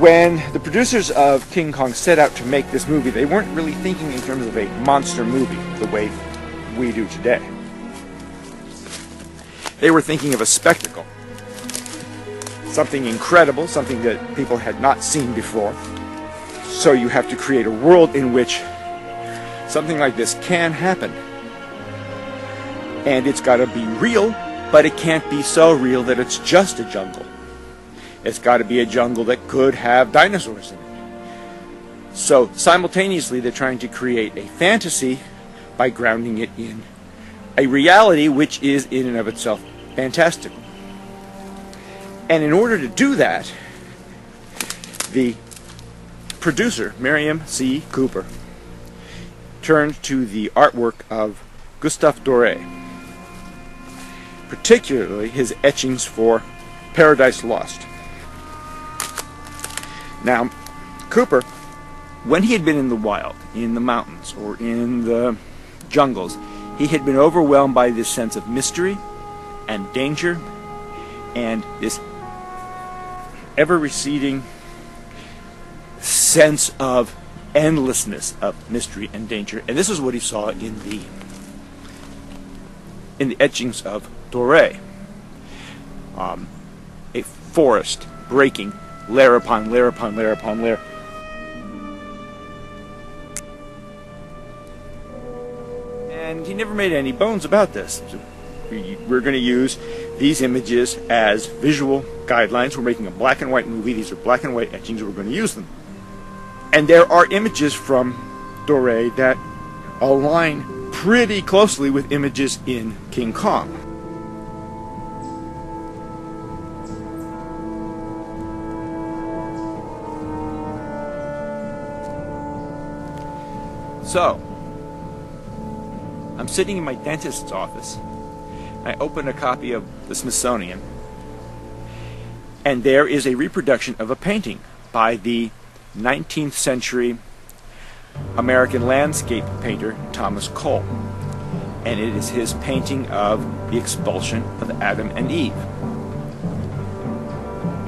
When the producers of King Kong set out to make this movie, they weren't really thinking in terms of a monster movie the way we do today. They were thinking of a spectacle. Something incredible, something that people had not seen before. So you have to create a world in which something like this can happen. And it's got to be real, but it can't be so real that it's just a jungle. It's got to be a jungle that could have dinosaurs in it. So simultaneously they're trying to create a fantasy by grounding it in a reality which is in and of itself fantastical. And in order to do that, the producer, Meriam C. Cooper, turned to the artwork of Gustav Dore, particularly his etchings for Paradise Lost. Now, Cooper, when he had been in the wild, in the mountains, or in the jungles, he had been overwhelmed by this sense of mystery and danger and this ever-receding sense of endlessness of mystery and danger. And this is what he saw in the etchings of Dore. A forest breaking layer upon layer upon layer upon layer. And he never made any bones about this. So we're going to use these images as visual guidelines. We're making a black and white movie. These are black and white etchings. We're going to use them. And there are images from Dore that align pretty closely with images in King Kong. So, I'm sitting in my dentist's office. I open a copy of the Smithsonian, and there is a reproduction of a painting by the 19th century American landscape painter Thomas Cole. And it is his painting of the expulsion of Adam and Eve.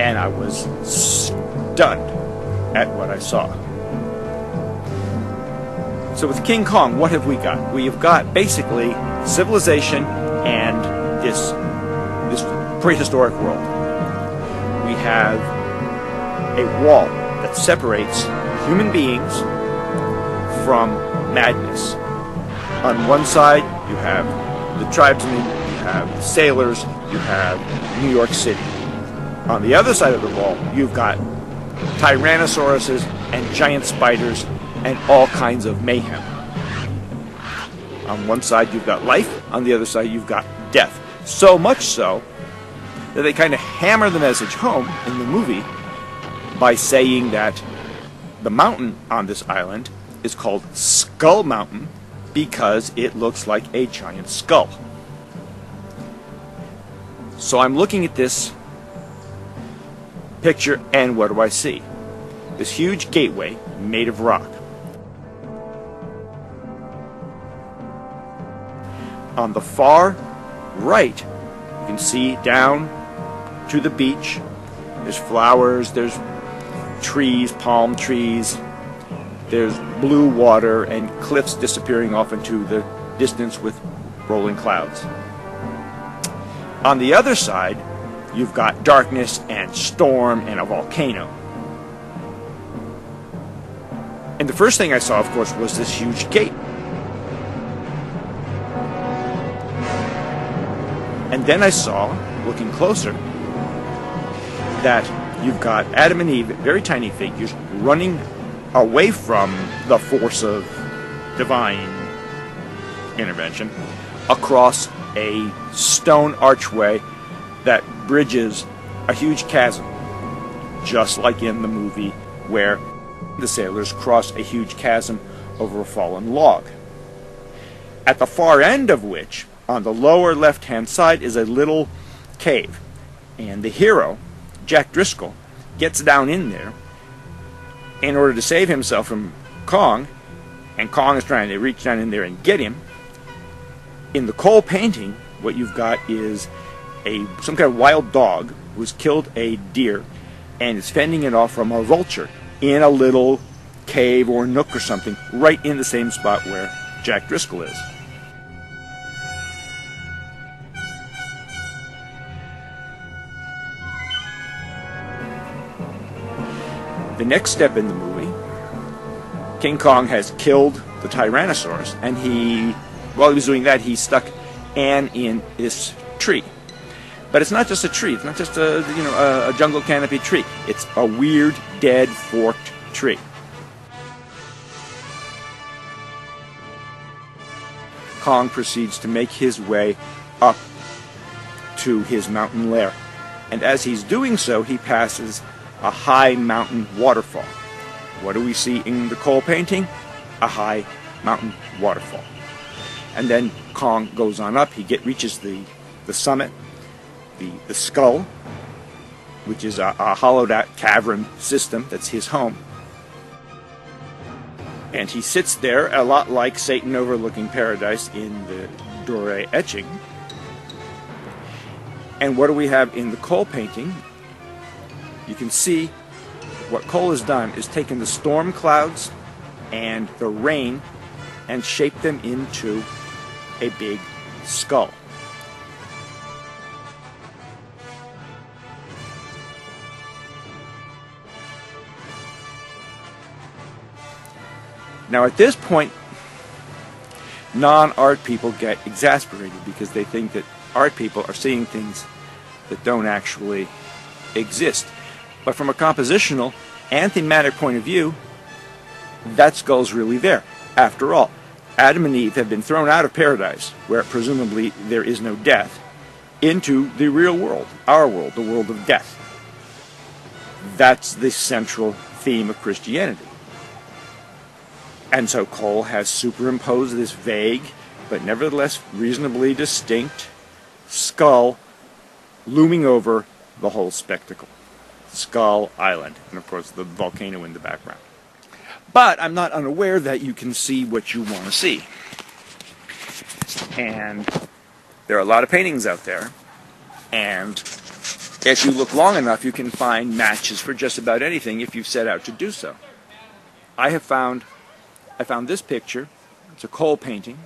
And I was stunned at what I saw. So with King Kong, what have we got? We have got basically civilization and this prehistoric world. We have a wall that separates human beings from madness. On one side, you have the tribesmen, you have sailors, you have New York City. On the other side of the wall, you've got tyrannosauruses and giant spiders and all kinds of mayhem. On one side you've got life, on the other side you've got death. So much so that they kind of hammer the message home in the movie by saying that the mountain on this island is called Skull Mountain because it looks like a giant skull. So I'm looking at this picture and what do I see? This huge gateway made of rock. On the far right, you can see down to the beach. There's flowers, there's trees, palm trees, there's blue water and cliffs disappearing off into the distance with rolling clouds. On the other side, you've got darkness and storm and a volcano. And the first thing I saw, of course, was this huge gate. And then I saw, looking closer, that you've got Adam and Eve, very tiny figures, running away from the force of divine intervention across a stone archway that bridges a huge chasm, just like in the movie where the sailors cross a huge chasm over a fallen log. At the far end of which, on the lower left-hand side, is a little cave. And the hero, Jack Driscoll, gets down in there in order to save himself from Kong, and Kong is trying to reach down in there and get him. In the Cole painting, what you've got is some kind of wild dog who's killed a deer and it's fending it off from a vulture in a little cave or nook or something, right in the same spot where Jack Driscoll is. The next step in the movie, King Kong has killed the Tyrannosaurus, and while he was doing that, he stuck Anne in this tree. But it's not just a tree. It's not just a jungle canopy tree. It's a weird, dead, forked tree. Kong proceeds to make his way up to his mountain lair. And as he's doing so, he passes a high mountain waterfall. What do we see in the Cole painting? A high mountain waterfall. And then Kong goes on up. He reaches the summit, the skull, which is a hollowed out cavern system that's his home. And he sits there a lot like Satan overlooking paradise in the Dore etching. And what do we have in the Cole painting? You can see what Cole has done is taken the storm clouds and the rain and shaped them into a big skull. Now at this point, non-art people get exasperated because they think that art people are seeing things that don't actually exist. But from a compositional and thematic point of view, that skull's really there. After all, Adam and Eve have been thrown out of paradise, where presumably there is no death, into the real world, our world, the world of death. That's the central theme of Christianity. And so Cole has superimposed this vague, but nevertheless reasonably distinct skull looming over the whole spectacle. Skull Island, and of course the volcano in the background. But I'm not unaware that you can see what you want to see. And there are a lot of paintings out there, and if you look long enough, you can find matches for just about anything if you've set out to do so. I found this picture. It's a Cole painting,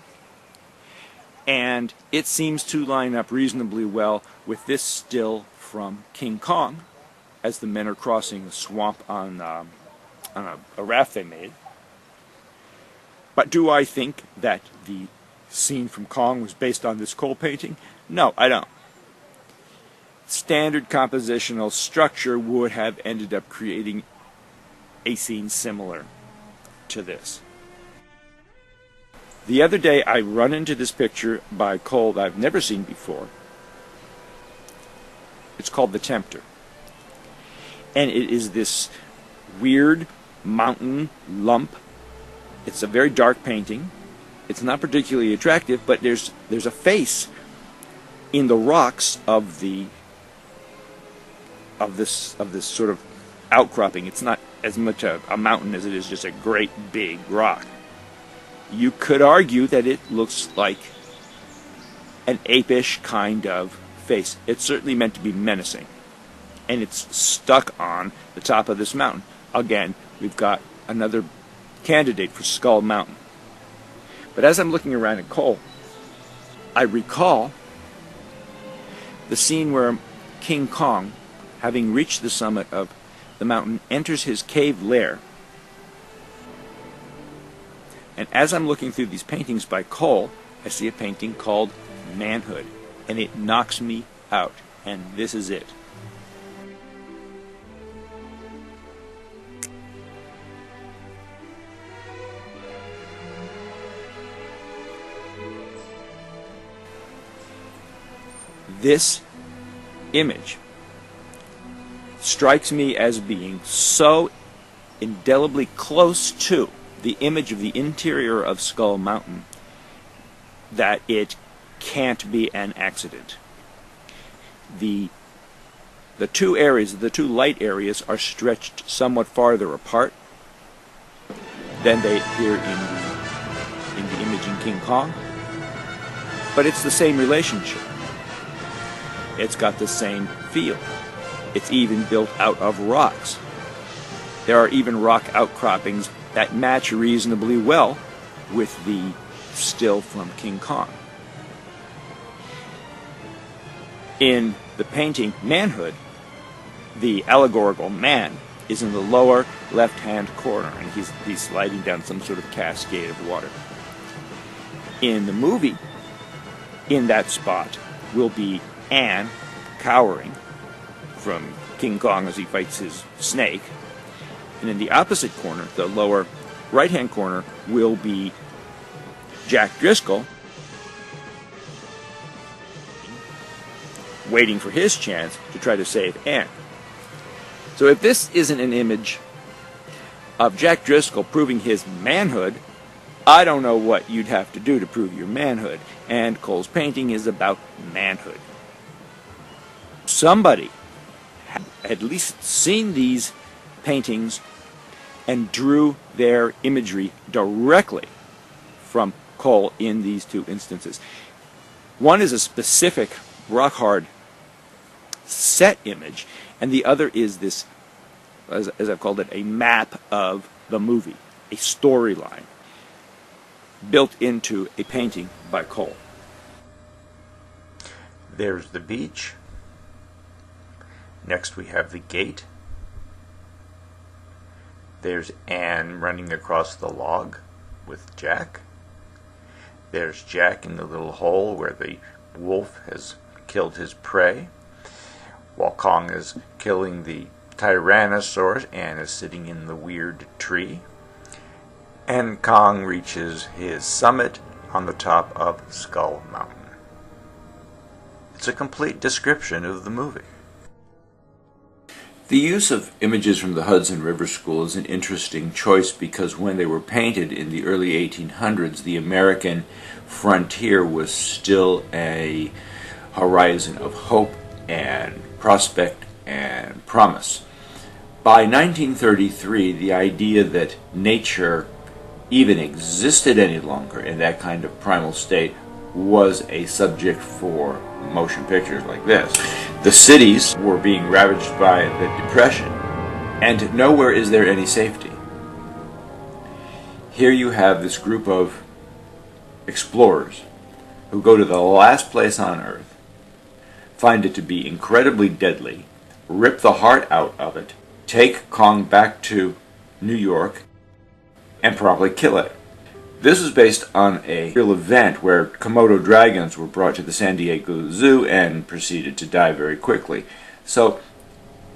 and it seems to line up reasonably well with this still from King Kong, as the men are crossing a swamp on a raft they made. But do I think that the scene from Kong was based on this Cole painting? No, I don't. Standard compositional structure would have ended up creating a scene similar to this. The other day I run into this picture by Cole that I've never seen before. It's called The Tempter. And it is this weird mountain lump. It's a very dark painting. It's not particularly attractive, but there's a face in the rocks of this sort of outcropping. It's not as much a mountain as it is just a great big rock. You could argue that it looks like an apish kind of face. It's certainly meant to be menacing. And it's stuck on the top of this mountain. Again, we've got another candidate for Skull Mountain. But as I'm looking around at Cole, I recall the scene where King Kong, having reached the summit of the mountain, enters his cave lair. And as I'm looking through these paintings by Cole, I see a painting called Manhood. And it knocks me out. And this is it. This image strikes me as being so indelibly close to the image of the interior of Skull Mountain that it can't be an accident. The two areas, the two light areas, are stretched somewhat farther apart than they appear in the image in King Kong, but it's the same relationship. It's got the same feel. It's even built out of rocks. There are even rock outcroppings that match reasonably well with the still from King Kong. In the painting Manhood, the allegorical man is in the lower left-hand corner, and he's sliding down some sort of cascade of water. In the movie, in that spot will be Anne cowering from King Kong as he fights his snake. And in the opposite corner, the lower right-hand corner, will be Jack Driscoll waiting for his chance to try to save Anne. So if this isn't an image of Jack Driscoll proving his manhood, I don't know what you'd have to do to prove your manhood. And Cole's painting is about manhood. Somebody had at least seen these paintings and drew their imagery directly from Cole in these two instances. One is a specific rock-hard set image, and the other is this, as I've called it, a map of the movie, a storyline built into a painting by Cole. There's the beach. Next we have the gate. There's Anne running across the log with Jack. There's Jack in the little hole where the wolf has killed his prey. While Kong is killing the Tyrannosaurus, Anne is sitting in the weird tree. And Kong reaches his summit on the top of Skull Mountain. It's a complete description of the movie. The use of images from the Hudson River School is an interesting choice because when they were painted in the early 1800s, the American frontier was still a horizon of hope and prospect and promise. By 1933, the idea that nature even existed any longer in that kind of primal state was a subject for motion pictures like this. The cities were being ravaged by the Depression, and nowhere is there any safety. Here you have this group of explorers who go to the last place on Earth, find it to be incredibly deadly, rip the heart out of it, take Kong back to New York, and probably kill it. This is based on a real event where Komodo dragons were brought to the San Diego Zoo and proceeded to die very quickly. So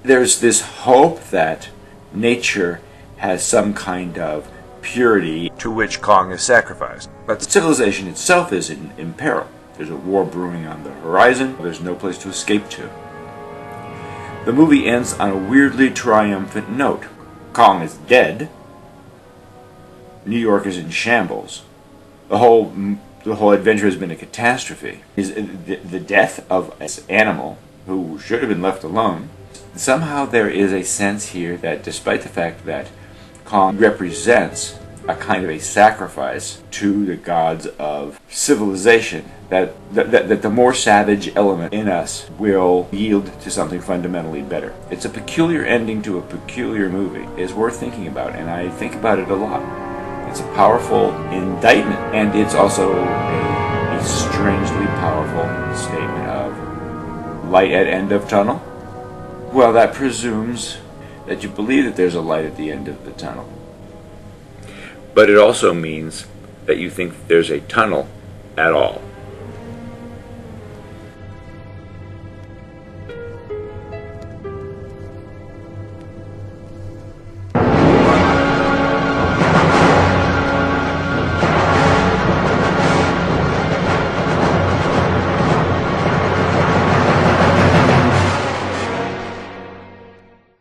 there's this hope that nature has some kind of purity To which Kong is sacrificed. but the civilization itself is in peril. There's a war brewing on the horizon. There's no place to escape to. The movie ends on a weirdly triumphant note. Kong is dead. New York is in shambles. The whole adventure has been a catastrophe. The death of this animal who should have been left alone. Somehow there is a sense here that despite the fact that Kong represents a kind of a sacrifice to the gods of civilization, that the more savage element in us will yield to something fundamentally better. It's a peculiar ending to a peculiar movie. It's worth thinking about, and I think about it a lot. It's a powerful indictment, and it's also a strangely powerful statement of light at end of tunnel. Well, that presumes that you believe that there's a light at the end of the tunnel. But it also means that you think there's a tunnel at all.